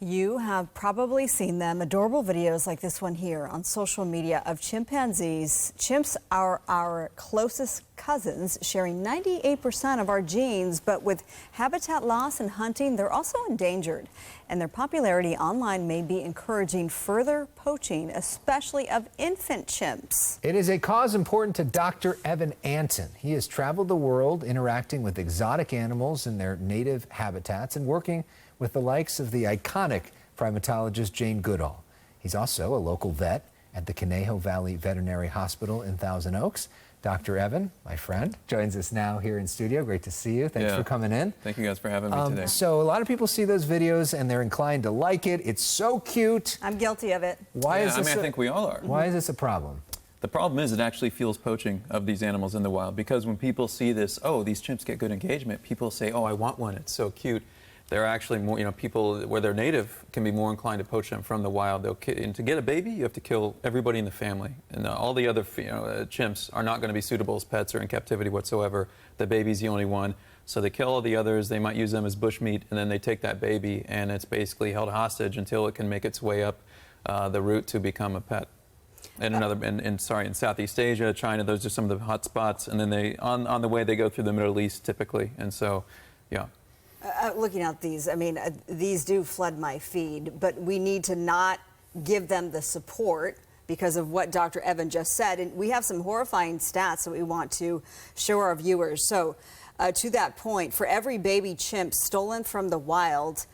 You have probably seen them, adorable videos like this one here on social media of chimpanzees. Chimps are our closest cousins, sharing 98% of our genes, but with habitat loss and hunting, they're also endangered. And their popularity online may be encouraging further poaching, especially of infant chimps. It is a cause important to Dr. Evan Antin. He has traveled the world interacting with exotic animals in their native habitats and working with the likes of the iconic primatologist Jane Goodall. He's also a local vet at the Conejo Valley Veterinary Hospital in Thousand Oaks. Dr. Evan, my friend, joins us now here in studio. Great to see you. Thanks for coming in. Thank you guys for having me today. So a lot of people see those videos and they're inclined to like it. It's so cute. I'm guilty of it. Why is this I think we all are. Why is this a problem? The problem is it actually fuels poaching of these animals in the wild, because when people see this, oh, these chimps get good engagement, people say, oh, I want one, it's so cute. They're actually more, people where they're native can be more inclined to poach them from the wild. And to get a baby, you have to kill everybody in the family. And all the other chimps are not going to be suitable as pets or in captivity whatsoever. The baby's the only one. So they kill all the others, they might use them as bushmeat, and then they take that baby, and it's basically held hostage until it can make its way up the route to become a pet. And in Southeast Asia, China, those are some of the hot spots. And then they, on the way, they go through the Middle East typically. And so, yeah. Looking at these, I mean, these do flood my feed, but we need to not give them the support because of what Dr. Evan just said. And we have some horrifying stats that we want to show our viewers. So to that point, for every baby chimp stolen from the wild,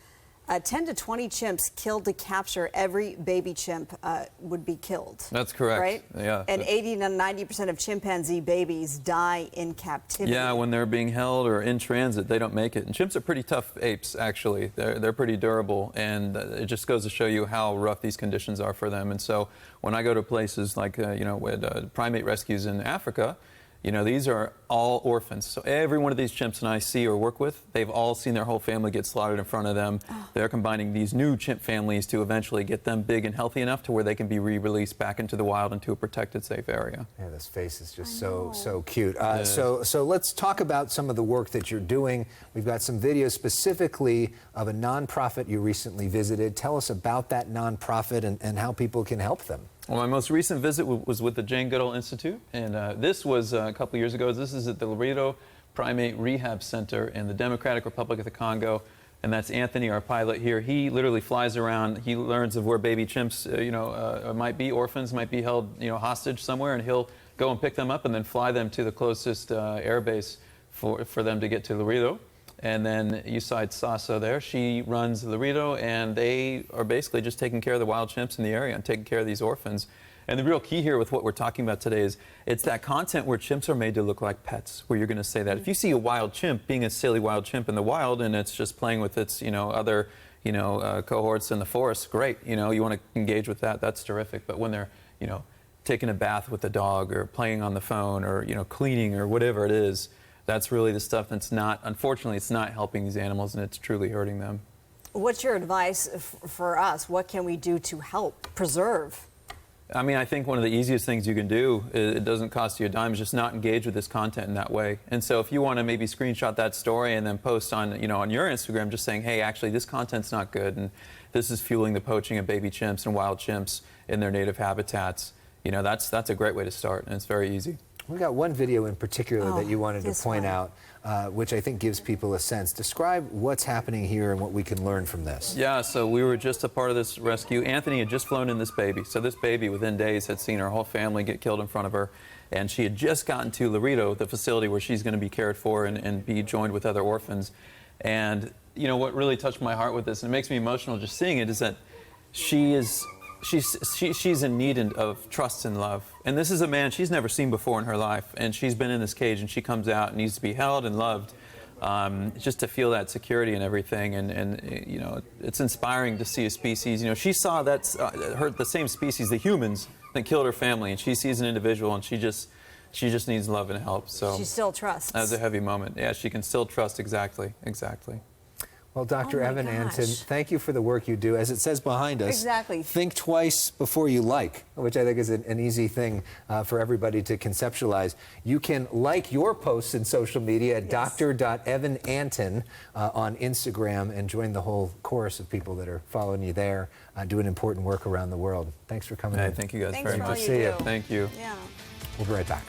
10 to 20 chimps killed to capture every baby chimp would be killed. That's correct. Right? Yeah. And 80 to 90% of chimpanzee babies die in captivity. Yeah, when they're being held or in transit, they don't make it. And chimps are pretty tough apes, actually. They're pretty durable, and it just goes to show you how rough these conditions are for them. And so when I go to places like, with primate rescues in Africa, these are all orphans. So every one of these chimps that I see or work with, they've all seen their whole family get slaughtered in front of them. Oh. They're combining these new chimp families to eventually get them big and healthy enough to where they can be re-released back into the wild into a protected, safe area. Yeah, this face is just so cute. So let's talk about some of the work that you're doing. We've got some videos specifically of a nonprofit you recently visited. Tell us about that nonprofit and how people can help them. Well, my most recent visit was with the Jane Goodall Institute, and this was a couple years ago. This is at the Laredo Primate Rehab Center in the Democratic Republic of the Congo, and that's Anthony, our pilot here. He literally flies around. He learns of where baby chimps, might be orphans, might be held, hostage somewhere, and he'll go and pick them up and then fly them to the closest air base for them to get to Laredo. And then Usaid Sasa there, she runs Laredo, and they are basically just taking care of the wild chimps in the area and taking care of these orphans. And the real key here with what we're talking about today is it's that content where chimps are made to look like pets, where you're going to say that. If you see a wild chimp being a silly wild chimp in the wild and it's just playing with its, other, cohorts in the forest, great. You want to engage with that, that's terrific. But when they're, taking a bath with the dog or playing on the phone or, cleaning or whatever it is, that's really the stuff that's not, unfortunately, it's not helping these animals, and it's truly hurting them. What's your advice for us? What can we do to help preserve? I mean, I think one of the easiest things you can do, it doesn't cost you a dime, is just not engage with this content in that way. And so if you want to maybe screenshot that story and then post on, on your Instagram just saying, hey, actually, this content's not good, and this is fueling the poaching of baby chimps and wild chimps in their native habitats, that's a great way to start, and it's very easy. We got one video in particular that you wanted to point out, which I think gives people a sense. Describe what's happening here and what we can learn from this. Yeah, so we were just a part of this rescue. Anthony had just flown in this baby. So this baby, within days, had seen her whole family get killed in front of her. And she had just gotten to Laredo, the facility where she's going to be cared for and be joined with other orphans. And, what really touched my heart with this, and it makes me emotional just seeing it, is that she's in need of trust and love. And this is a man she's never seen before in her life, and she's been in this cage, and she comes out and needs to be held and loved, just to feel that security and everything. And it's inspiring to see a species. She saw the same species, the humans, that killed her family, and she sees an individual, and she just needs love and help. So she still trusts. That was a heavy moment. Yeah, she can still trust. Exactly. Well, Dr. Oh my Evan Antin, gosh. thank you for the work you do. As it says behind us, Exactly. think twice before you like, which I think is an easy thing for everybody to conceptualize. You can like your posts in social media at dr.evanantin on Instagram and join the whole chorus of people that are following you there, doing important work around the world. Thanks for coming in. Thank you guys Thanks very for all much. you See do. you. Thank you. Yeah. We'll be right back.